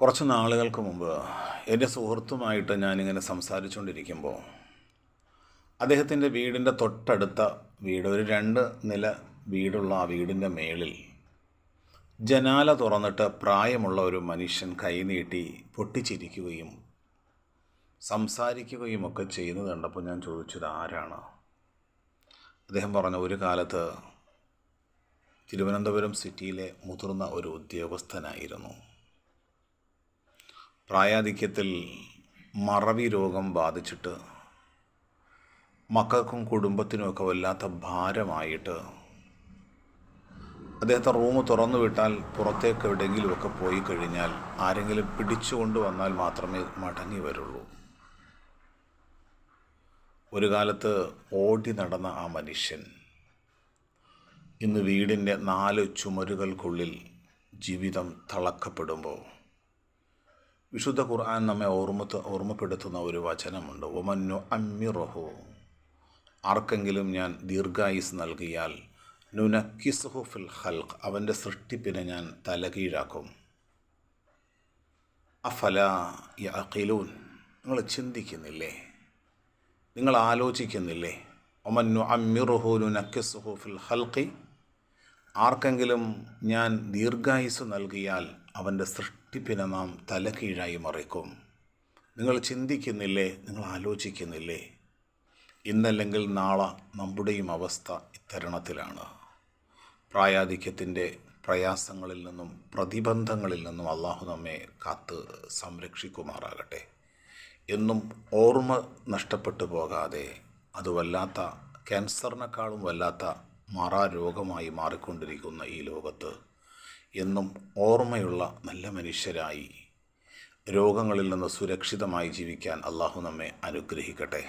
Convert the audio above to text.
കുറച്ച് നാളുകൾക്ക് മുമ്പ് എൻ്റെ സുഹൃത്തുമായിട്ട് ഞാനിങ്ങനെ സംസാരിച്ചുകൊണ്ടിരിക്കുമ്പോൾ അദ്ദേഹത്തിൻ്റെ വീടിൻ്റെ തൊട്ടടുത്ത വീട്, ഒരു 2 നില വീടുള്ള ആ വീടിൻ്റെ മേളിൽ ജനാല തുറന്നിട്ട് പ്രായമുള്ള ഒരു മനുഷ്യൻ കൈനീട്ടി പൊട്ടിച്ചിരിക്കുകയും സംസാരിക്കുകയുമൊക്കെ ചെയ്യുന്നത് കണ്ടപ്പോൾ ഞാൻ ചോദിച്ചത് ആരാണ്. അദ്ദേഹം പറഞ്ഞു, ഒരു കാലത്ത് തിരുവനന്തപുരം സിറ്റിയിലെ മുതിർന്ന ഒരു ഉദ്യോഗസ്ഥനായിരുന്നു. പ്രായാധിക്യത്തിൽ മറവി രോഗം ബാധിച്ചിട്ട് മക്കൾക്കും കുടുംബത്തിനുമൊക്കെ വല്ലാത്ത ഭാരമായിട്ട് അദ്ദേഹത്തെ റൂം തുറന്നു വിട്ടാൽ പുറത്തേക്ക് എവിടെയെങ്കിലുമൊക്കെ പോയി കഴിഞ്ഞാൽ ആരെങ്കിലും പിടിച്ചുകൊണ്ട് വന്നാൽ മാത്രമേ മടങ്ങി വരുള്ളൂ. ഒരു കാലത്ത് ഓടി നടന്ന ആ മനുഷ്യൻ ഇന്ന് വീടിൻ്റെ 4 ചുമരുകൾക്കുള്ളിൽ ജീവിതം തളക്കപ്പെടുമ്പോൾ വിശുദ്ധ ഖുർആൻ നമ്മെ ഓർമ്മപ്പെടുത്തുന്ന ഒരു വചനമുണ്ട്. ഒമന്നു അമ്മിറഹു, ആർക്കെങ്കിലും ഞാൻ ദീർഘായുസ് നൽകിയാൽ നുനക്കിസുഹു ഫിൽ ഖൽഖ്, അവൻ്റെ സൃഷ്ടിപ്പിനെ ഞാൻ തലകീഴാക്കും. അഫല യഅഖിലൂൻ, നിങ്ങൾ ചിന്തിക്കുന്നില്ലേ, നിങ്ങൾ ആലോചിക്കുന്നില്ലേ? ഒമന്നു അമ്മിറുഹു നുനക്കിസുഹു ഫിൽ ഖൽഖി, ആർക്കെങ്കിലും ഞാൻ ദീർഘായുസ് നൽകിയാൽ അവൻ്റെ സൃഷ്ടിപ്പിനെ നാം തലകീഴായി മറിക്കും. നിങ്ങൾ ചിന്തിക്കുന്നില്ലേ, നിങ്ങൾ ആലോചിക്കുന്നില്ലേ? ഇന്നല്ലെങ്കിൽ നാളെ നമ്മുടെയും അവസ്ഥ ഇത്തരണത്തിലാണ്. പ്രായാധിക്യത്തിൻ്റെ പ്രയാസങ്ങളിൽ നിന്നും പ്രതിബന്ധങ്ങളിൽ നിന്നും അള്ളാഹു നമ്മെ കാത്ത് സംരക്ഷിക്കുമാറാകട്ടെ. എന്നും ഓർമ്മ നഷ്ടപ്പെട്ടു പോകാതെ, അത് വല്ലാത്ത ക്യാൻസറിനേക്കാളും വല്ലാത്ത മാറാരോഗമായി മാറിക്കൊണ്ടിരിക്കുന്ന ഈ ലോകത്ത് എന്നും ഓർമ്മയുള്ള നല്ല മനുഷ്യരായി രോഗങ്ങളിൽ നിന്ന് സുരക്ഷിതമായി ജീവിക്കാൻ അള്ളാഹു നമ്മെ അനുഗ്രഹിക്കട്ടെ.